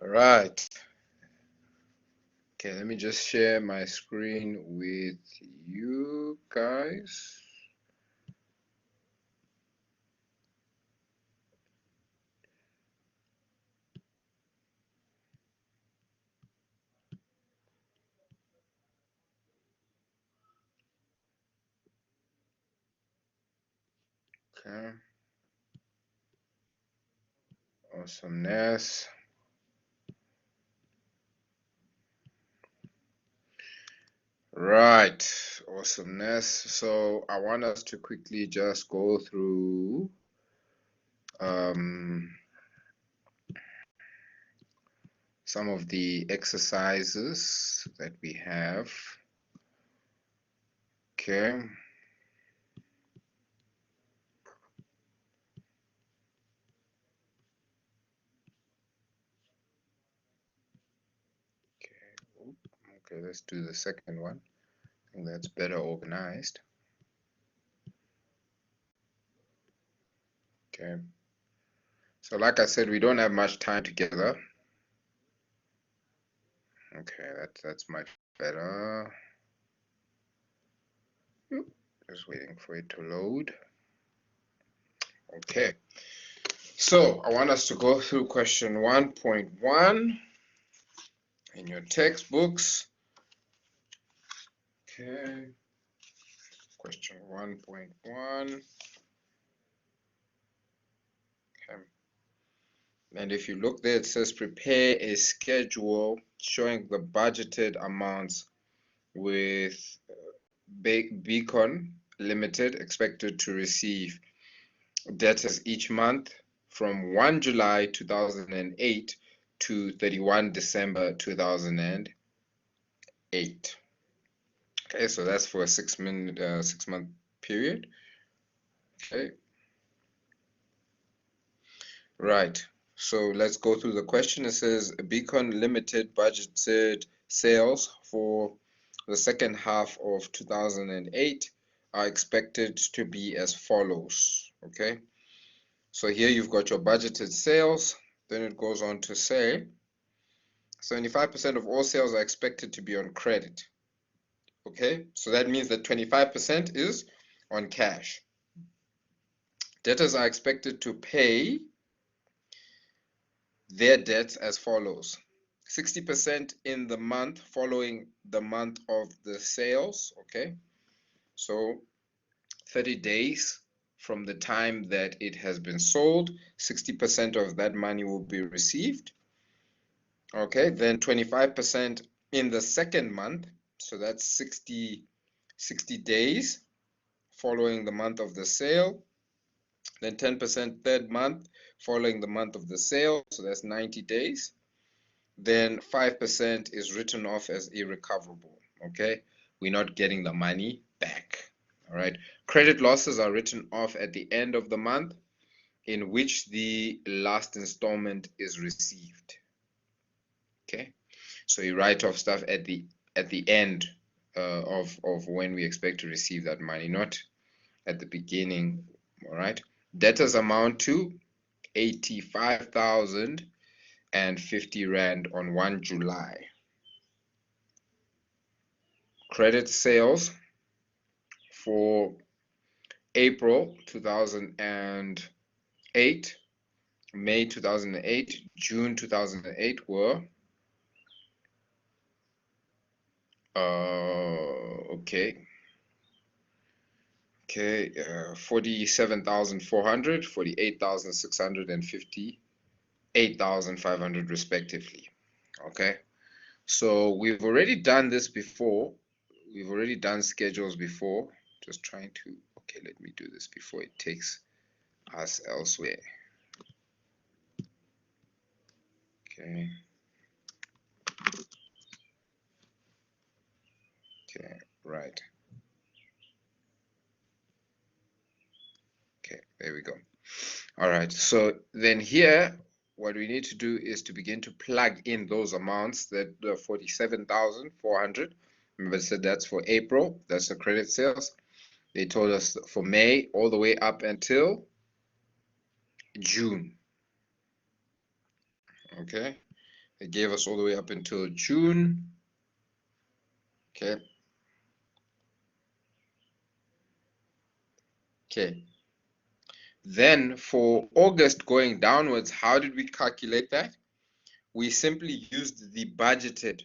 All right. Okay, let me just share my screen with you guys. Okay. Awesomeness. Right. Awesomeness. So I want us to quickly just go through some of the exercises that we have. Okay. Okay, let's do the second one. I think that's better organized. Okay. So like I said, we don't have much time together. Okay, that's much better. Just waiting for it to load. Okay. So I want us to go through question 1.1 in your textbooks. Okay. Question 1.1. Okay. And if you look there, it says prepare a schedule showing the budgeted amounts with Beacon Limited expected to receive debtors each month from 1 July 2008 to 31 December 2008. Okay, so that's for a 6-month period. Okay. Right. So let's go through the question. It says Beacon Limited budgeted sales for the second half of 2008 are expected to be as follows. Okay. So here you've got your budgeted sales. Then it goes on to say 75% of all sales are expected to be on credit. Okay, so that means that 25% is on cash. Debtors are expected to pay their debts as follows: 60% in the month following the month of the sales. Okay, so 30 days from the time that it has been sold, 60% of that money will be received. Okay, then 25% in the second month, so that's 60 days following the month of the sale. Then 10% third month following the month of the sale, so that's 90 days. Then 5% is written off as irrecoverable. Okay, we're not getting the money back. All right, credit losses are written off at the end of the month in which the last installment is received. Okay, so you write off stuff at the end of when we expect to receive that money, not at the beginning. All right, debtors amount to 85,050 rand on 1 July. Credit sales for April 2008, May 2008, June 2008 were okay, 47,400, 48,600, and 58,500 respectively. Okay, so we've already done this before. We've already done schedules before. Just trying to, okay, let me do this before it takes us elsewhere. Okay. Okay, right. Okay, there we go. All right, so then here, what we need to do is to begin to plug in those amounts, that the 47,400. Remember, I said that's for April, that's the credit sales. They told us for May all the way up until June. Okay, It gave us all the way up until June. Okay. Okay. Then for August going downwards, how did we calculate that? We simply used the budgeted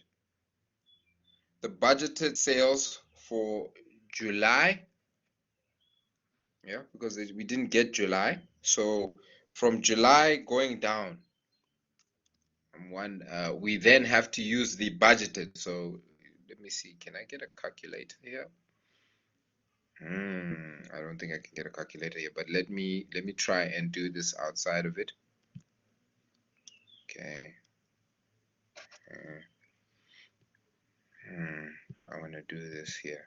sales for July. Yeah, because we didn't get July. So from July going down, we then have to use the budgeted. So let me see, can I get a calculator here? I don't think I can get a calculator here, but let me try and do this outside of it. Okay. I want to do this here.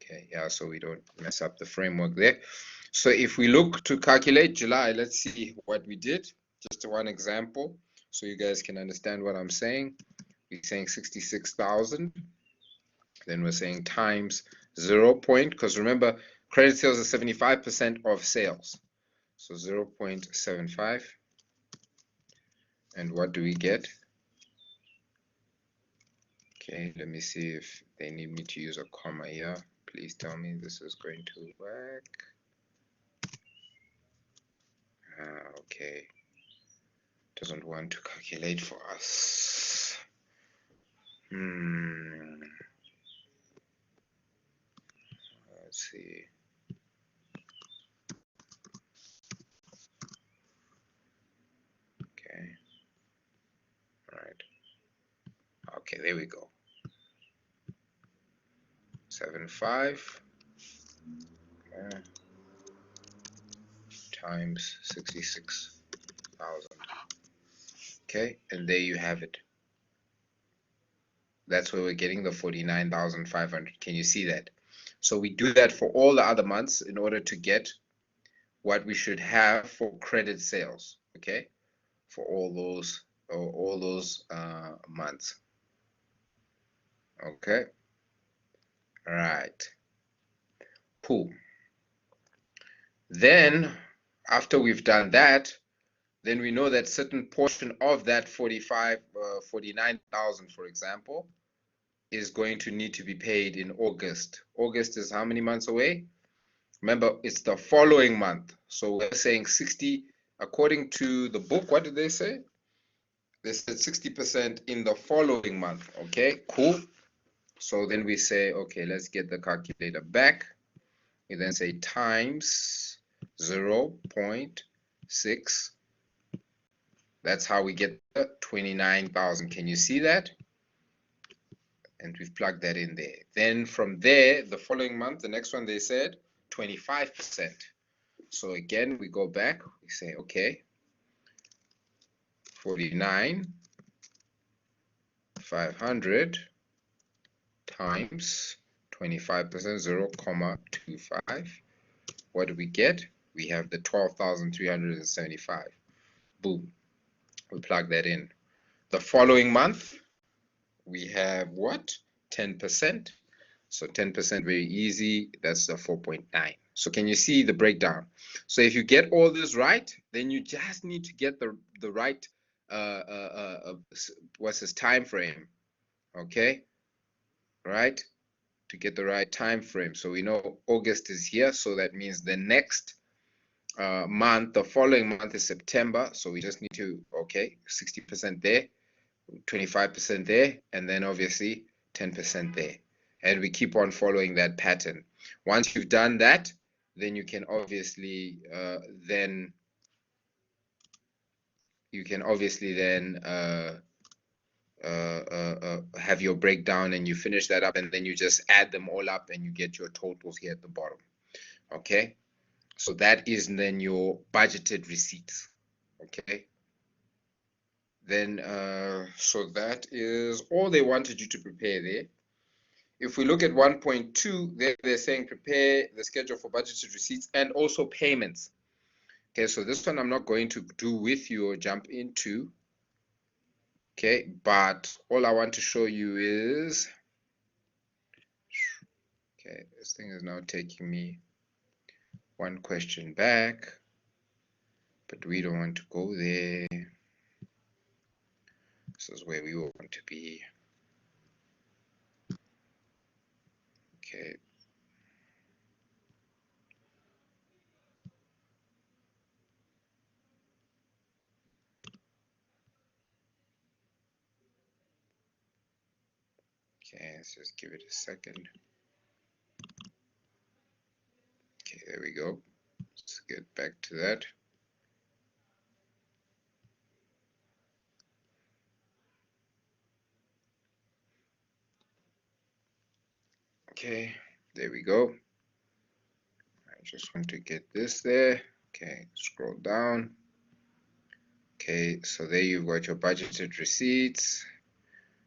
Okay, yeah, so we don't mess up the framework there. So if we look to calculate July, let's see what we did. Just one example, so you guys can understand what I'm saying. We're saying 66,000. Then we're saying times 0. Because remember, credit sales is 75% of sales. So 0.75. And what do we get? Okay, let me see if they need me to use a comma here. Please tell me this is going to work. Okay. Doesn't want to calculate for us. Let's see. Okay. All right. Okay, there we go. 75 times 66,000. Okay, and there you have it. That's where we're getting the 49,500. Can you see that? So we do that for all the other months in order to get what we should have for credit sales. Okay, for all those months. Okay. All right. Cool. Then after we've done that, then we know that certain portion of that 49,000, for example, is going to need to be paid in August. August is how many months away? Remember, it's the following month. So we're saying 60, according to the book, what did they say? They said 60% in the following month. Okay, cool. So then we say, okay, let's get the calculator back. We then say times 0.6. That's how we get the 29,000. Can you see that? And we've plugged that in there. Then from there, the following month, the next one they said 25%. So again, we go back, we say, okay, 49,500 times 25%, 0.25. What do we get? We have the 12,375. Boom. We plug that in. The following month, we have what? 10%. So 10% very easy. That's the 4.9. So can you see the breakdown? So if you get all this right, then you just need to get the right what's this time frame? Okay, right? To get the right time frame. So we know August is here, so that means the next month, the following month is September. So we just need to, okay, 60% there, 25% there, and then obviously 10% there. And we keep on following that pattern. Once you've done that, then you can obviously have your breakdown, and you finish that up, and then you just add them all up and you get your totals here at the bottom. Okay, so that is then your budgeted receipts. Okay, then so that is all they wanted you to prepare there. If we look at 1.2, they're saying prepare the schedule for budgeted receipts and also payments. Okay, so this one I'm not going to do with you or jump into. Okay, but all I want to show you is, okay, this thing is now taking me one question back, but we don't want to go there. This is where we want to be. Okay. Okay, let's just give it a second. Okay, there we go. Let's get back to that. Okay, there we go. I just want to get this there. Okay, scroll down. Okay, so there you've got your budgeted receipts.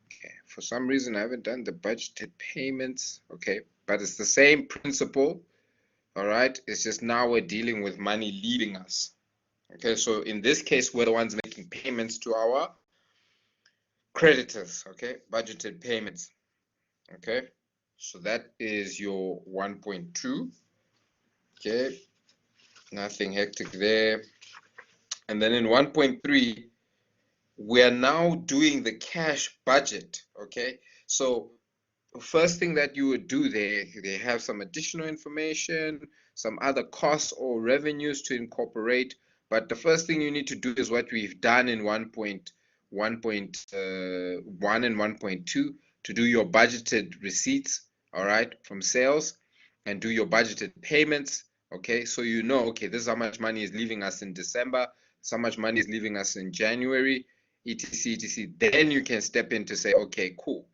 Okay, for some reason I haven't done the budgeted payments. Okay, but it's the same principle. All right, it's just now we're dealing with money leaving us. Okay, so in this case, we're the ones making payments to our creditors. Okay, budgeted payments. Okay, so that is your 1.2. Okay, nothing hectic there. And then in 1.3, we are now doing the cash budget. Okay, so first thing that you would do there, they have some additional information, some other costs or revenues to incorporate. But the first thing you need to do is what we've done in 1.1 and 1.2 to do your budgeted receipts, all right, from sales, and do your budgeted payments. Okay, so you know, okay, this is how much money is leaving us in December, this is how much money is leaving us in January, etc, etc. Then you can step in to say, okay, cool.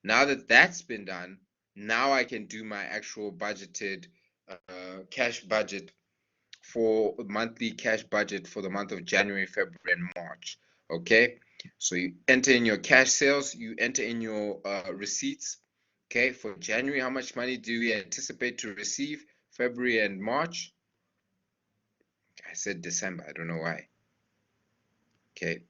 Now that that's been done, now I can do my actual budgeted cash budget for monthly cash budget for the month of January, February, and March. Okay, so you enter in your cash sales, you enter in your receipts. Okay, for January, how much money do we anticipate to receive? February and March. I said December, I don't know why. Okay,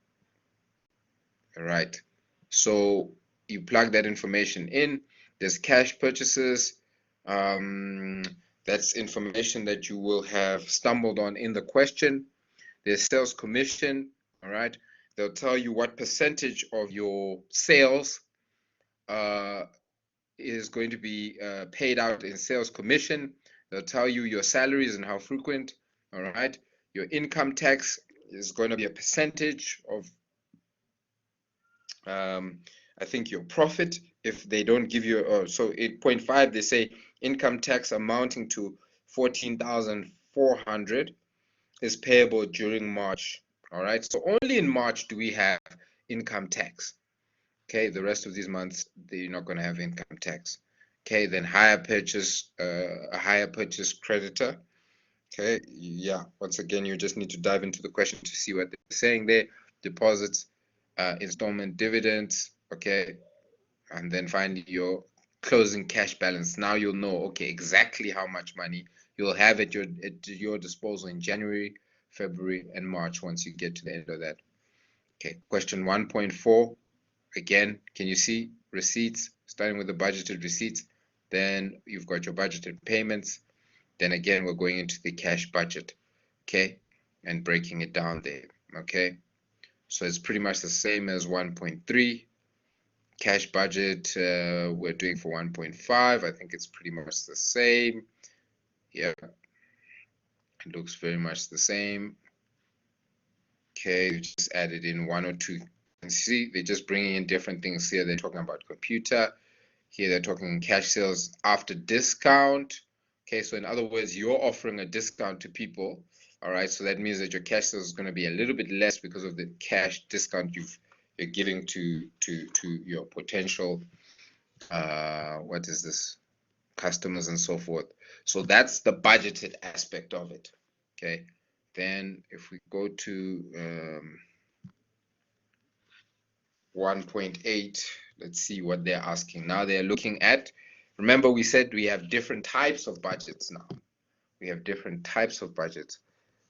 all right. So you plug that information in. There's cash purchases. That's information that you will have stumbled on in the question. There's sales commission. All right. They'll tell you what percentage of your sales is going to be paid out in sales commission. They'll tell you your salaries and how frequent. All right. Your income tax is going to be a percentage of I think your profit. If they don't give you, so 8.5, they say income tax amounting to 14,400 is payable during March. All right, so only in March do we have income tax. Okay, the rest of these months they're not going to have income tax. Okay, then higher purchase, a higher purchase creditor. Okay, yeah, once again, you just need to dive into the question to see what they're saying there. Deposits, installment dividends, okay, and then find your closing cash balance. Now you'll know, okay, exactly how much money you'll have at your disposal in January, February, and March once you get to the end of that. Okay, question 1.4. Again, can you see receipts? Starting with the budgeted receipts, then you've got your budgeted payments. Then again, we're going into the cash budget, okay, and breaking it down there, okay. So it's pretty much the same as 1.3. Cash budget we're doing for 1.5. I think it's pretty much the same. Yeah, it looks very much the same. Okay, we just added in 1 or 2. And see, they're just bringing in different things here. They're talking about computer. Here they're talking cash sales after discount. Okay, so in other words, you're offering a discount to people. All right, so that means that your cash sales is going to be a little bit less because of the cash discount you're giving to your potential what is this, customers and so forth. So that's the budgeted aspect of it. Okay, then if we go to 1.8, let's see what they're asking. Now they're looking at, remember we said we have different types of budgets now. We have different types of budgets.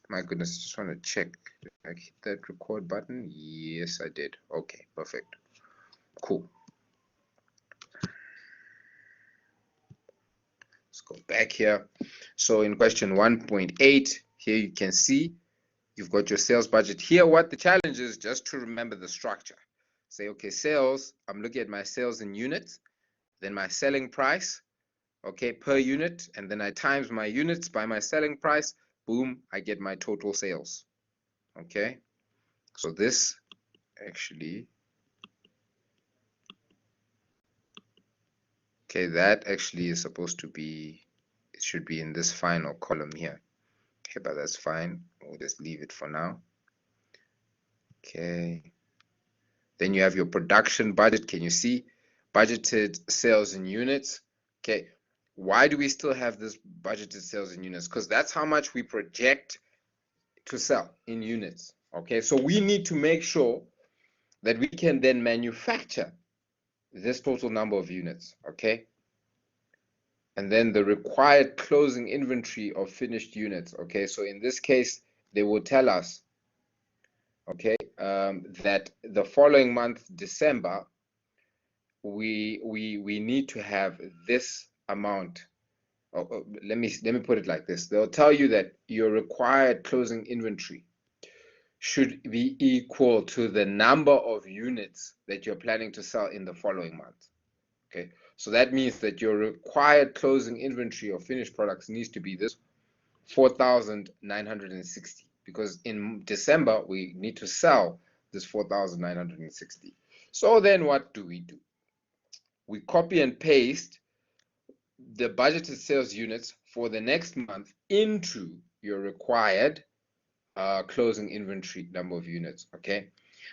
My goodness, just want to check. Did I hit that record button? Yes, I did. Okay, perfect. Cool. Let's go back here. So in question 1.8, here you can see you've got your sales budget. Here, what the challenge is, just to remember the structure. say, okay, sales, I'm looking at my sales in units, then my selling price, okay, per unit, and then I times my units by my selling price, boom, I get my total sales. Okay, so this actually, okay, that actually is supposed to be, it should be in this final column here. Okay, but that's fine, we'll just leave it for now. Okay, then you have your production budget. Can you see budgeted sales in units? Okay, why do we still have this budgeted sales in units? Because that's how much we project to sell in units. Okay, so we need to make sure that we can then manufacture this total number of units. Okay, and then the required closing inventory of finished units. Okay, so in this case, they will tell us, okay, that the following month, December, we need to have this amount. Let me put it like this. They'll tell you that your required closing inventory should be equal to the number of units that you're planning to sell in the following month. Okay, so that means that your required closing inventory of finished products needs to be this 4,960, because in December we need to sell this 4,960. So then what do? We copy and paste the budgeted sales units for the next month into your required closing inventory number of units. Okay,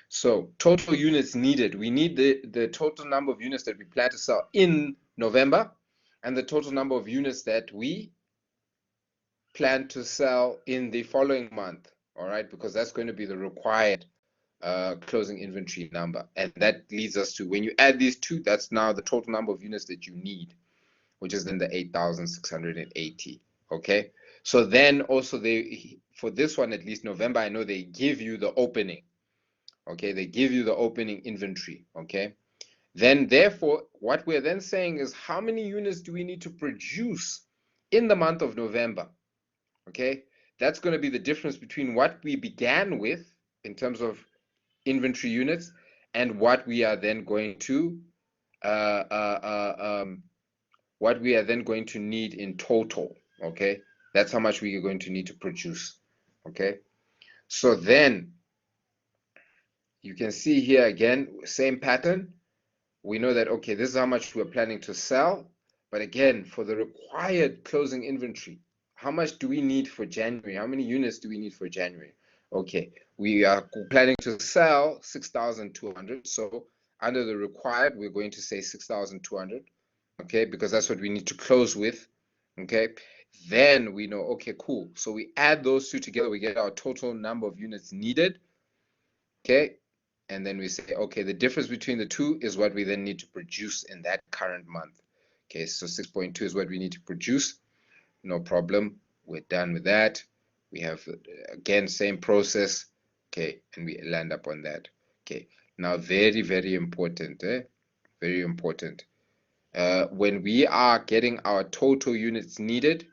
so total units needed, we need the total number of units that we plan to sell in November and the total number of units that we plan to sell in the following month. All right, because that's going to be the required closing inventory number, and that leads us to, when you add these two, that's now the total number of units that you need, which is then the 8,680. Okay, so then also they, for this one at least, November, I know they give you the opening. Okay, they give you the opening inventory. Okay, then therefore what we're then saying is, how many units do we need to produce in the month of November? Okay, that's going to be the difference between what we began with in terms of inventory units and what we are then going to need in total. Okay, that's how much we are going to need to produce. Okay, so then you can see here again, same pattern. We know that, okay, this is how much we're planning to sell, but again, for the required closing inventory, how much do we need for January? How many units do we need for January? Okay, we are planning to sell 6,200, so under the required, we're going to say 6,200. Okay, because that's what we need to close with. Okay, then we know, okay, cool, so we add those two together, we get our total number of units needed. Okay, and then we say, okay, the difference between the two is what we then need to produce in that current month. Okay, so 6.2 is what we need to produce. No problem, we're done with that. We have, again, same process. Okay, and we land up on that. Okay, now very, very important, very important. When we are getting our total units needed,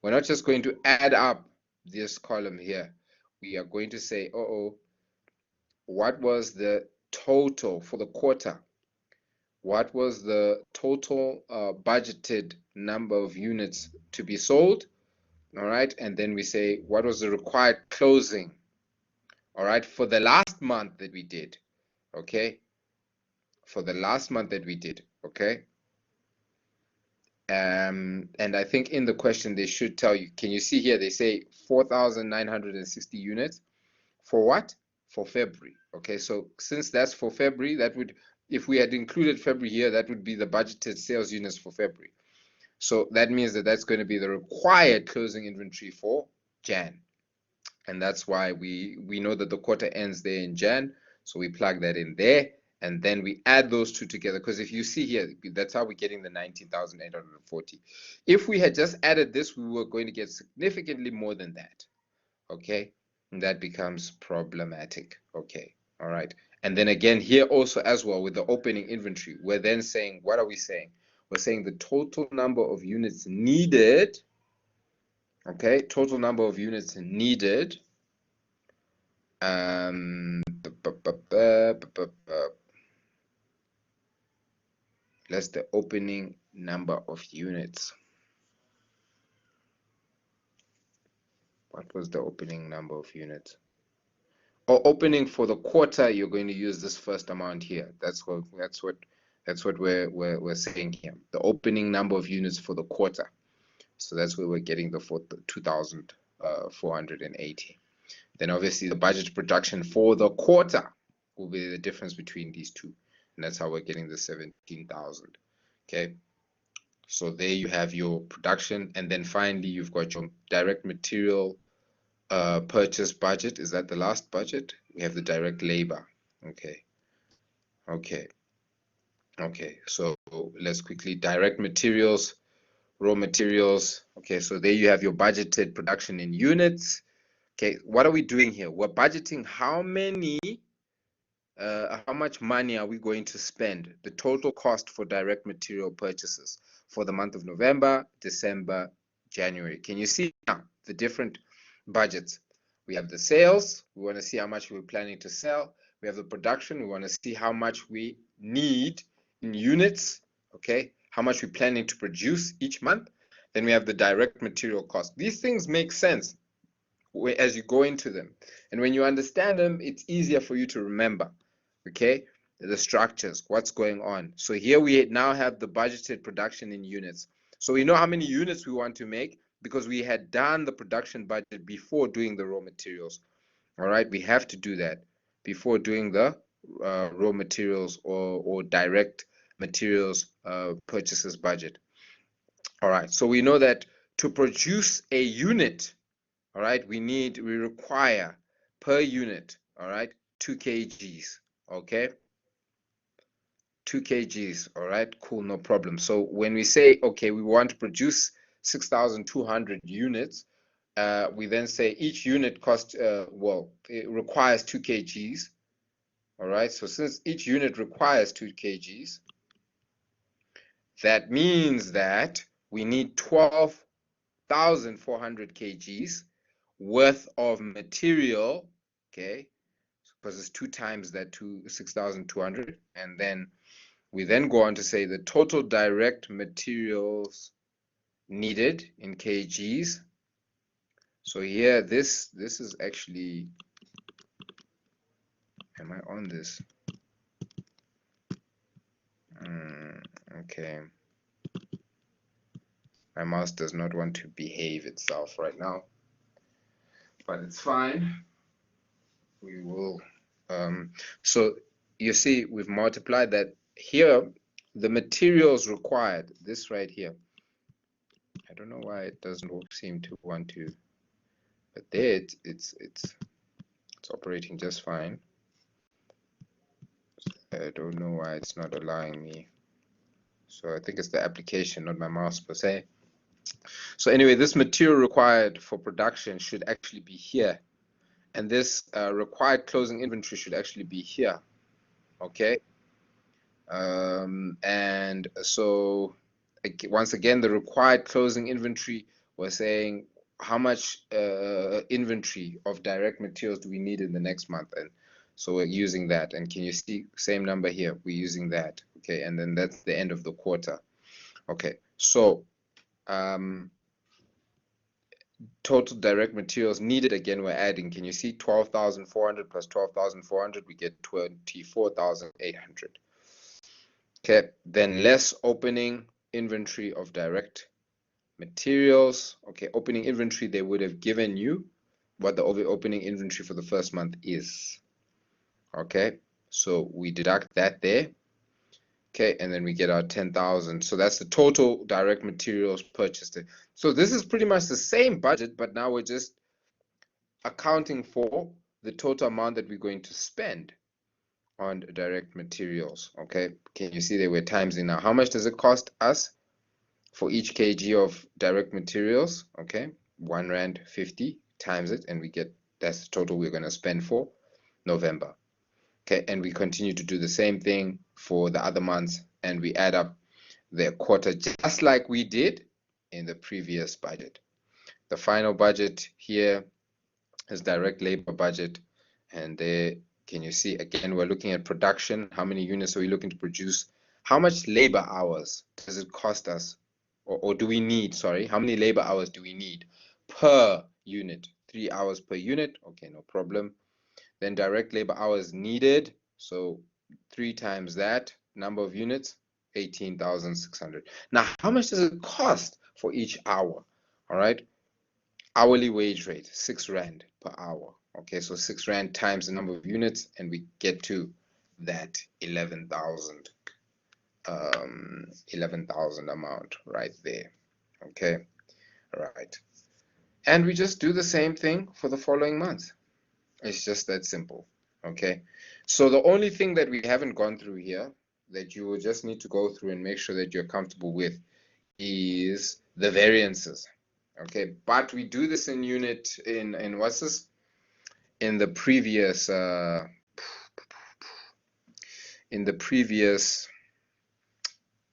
we're not just going to add up this column here. We are going to say, what was the total for the quarter? What was the total budgeted number of units to be sold? All right, and then we say, what was the required closing? All right, for the last month that we did. Okay, for the last month that we did. Okay, and I think in the question they should tell you. Can you see here? They say 4,960 units. For what? For February. Okay, so since that's for February, that would, if we had included February here, that would be the budgeted sales units for February. So that means that that's going to be the required closing inventory for Jan. And that's why we know that the quarter ends there in Jan. So we plug that in there, and then we add those two together. Because if you see here, that's how we're getting the 19,840. If we had just added this, we were going to get significantly more than that. Okay, and that becomes problematic. Okay, all right. And then again here also as well with the opening inventory, we're then saying, what are we saying? We're saying the total number of units needed. Okay, total number of units needed. That's the opening number of units. What was the opening number of units? Or opening for the quarter, you're going to use this first amount here. That's what we're saying here. The opening number of units for the quarter. So that's where we're getting the 2,480. Then obviously the budget production for the quarter will be the difference between these two. And that's how we're getting the 17,000. Okay. So there you have your production. And then finally, you've got your direct material purchase budget. Is that the last budget? We have the direct labor. Okay. So let's quickly direct materials, raw materials. Okay, so there you have your budgeted production in units. Okay, what are we doing here? We're budgeting how much money are we going to spend, the total cost for direct material purchases for the month of November, December, January. Can you see now the different budgets? We have the sales, we want to see how much we're planning to sell. We have the production, we want to see how much we need in units, okay, how much we're planning to produce each month. Then we have the direct material cost. These things make sense as you go into them, and when you understand them, it's easier for you to remember, okay, the structures, what's going on. So here we now have the budgeted production in units. So we know how many units we want to make because we had done the production budget before doing the raw materials. All right, we have to do that before doing the raw materials or direct materials purchases budget. All right, so we know that to produce a unit, all right, we require per unit, all right, 2 kgs, okay, 2 kgs, all right, cool, no problem. So when we say, okay, we want to produce 6,200 units, we then say each unit costs, it requires 2 kgs, all right, so since each unit requires 2 kgs, that means that we need 12,400 kgs worth of material, okay, because it's 2 times that 6,200, and then we then go on to say the total direct materials needed in kgs. So here, this is actually, am I on this? Okay. My mouse does not want to behave itself right now, but it's fine. We will. So you see, we've multiplied that here. The materials required, this right here. I don't know why it doesn't seem to want to, but there it's operating just fine. I don't know why it's not allowing me. So I think it's the application, not my mouse per se. So anyway, this material required for production should actually be here, and this required closing inventory should actually be here, okay. And so once again, the required closing inventory, we're saying how much inventory of direct materials do we need in the next month, and so we're using that. And can you see same number here? We're using that, okay, and then that's the end of the quarter. Okay, so total direct materials needed, again, we're adding. Can you see 12,400 plus 12,400? We get 24,800. Okay, then less opening inventory of direct materials. Okay, opening inventory, they would have given you what the opening inventory for the first month is. Okay, so we deduct that there. Okay, and then we get our 10,000. So that's the total direct materials purchased. So this is pretty much the same budget, but now we're just accounting for the total amount that we're going to spend on direct materials. Okay, can you see that we're timesing now? How much does it cost us for each kg of direct materials? Okay, R1.50 times it, and we get, that's the total we're going to spend for November. Okay, and we continue to do the same thing for the other months, and we add up the quarter just like we did in the previous budget. The final budget here is direct labor budget, and there, can you see, again, we're looking at production. How many units are we looking to produce? how much labor hours does it cost us, or do we need, sorry, how many labor hours do we need per unit? 3 hours per unit, okay, no problem. Then direct labor hours needed, so 3 times that number of units, 18,600. Now, how much does it cost for each hour? All right, hourly wage rate, 6 Rand per hour. Okay, so 6 Rand times the number of units, and we get to that 11,000 amount right there. Okay, right. And we just do the same thing for the following month. It's just that simple. Okay, so the only thing that we haven't gone through here that you will just need to go through and make sure that you're comfortable with is the variances. Okay, but we do this in what's this? In the previous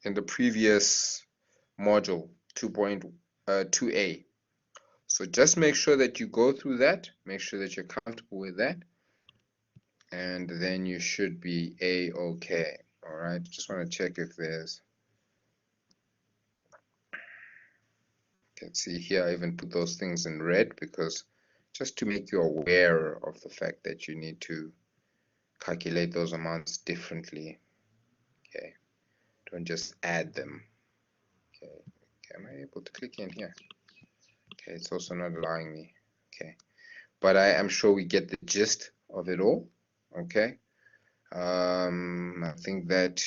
in the previous module 2.2a. So just make sure that you go through that, make sure that you're comfortable with that, and then you should be a-okay. All right, just want to check if there's, you can see here I even put those things in red because just to make you aware of the fact that you need to calculate those amounts differently. Okay, don't just add them. Okay, am I able to click in here? Okay, it's also not allowing me. Okay, but I am sure we get the gist of it all. Okay, I think that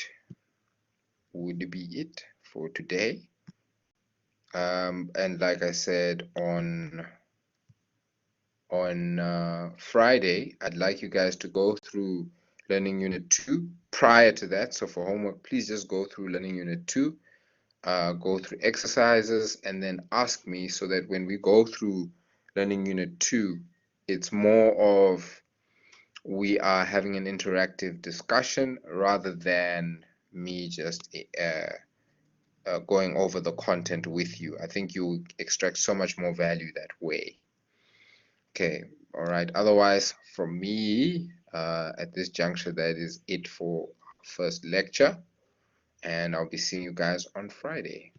would be it for today. And like I said, on Friday, I'd like you guys to go through Learning Unit 2 prior to that. So for homework, please just go through Learning Unit 2, go through exercises, and then ask me so that when we go through Learning Unit 2, it's more of we are having an interactive discussion rather than me just going over the content with you. I think you extract so much more value that way. Okay, all right. Otherwise, from me, at this juncture, that is it for first lecture, and I'll be seeing you guys on Friday.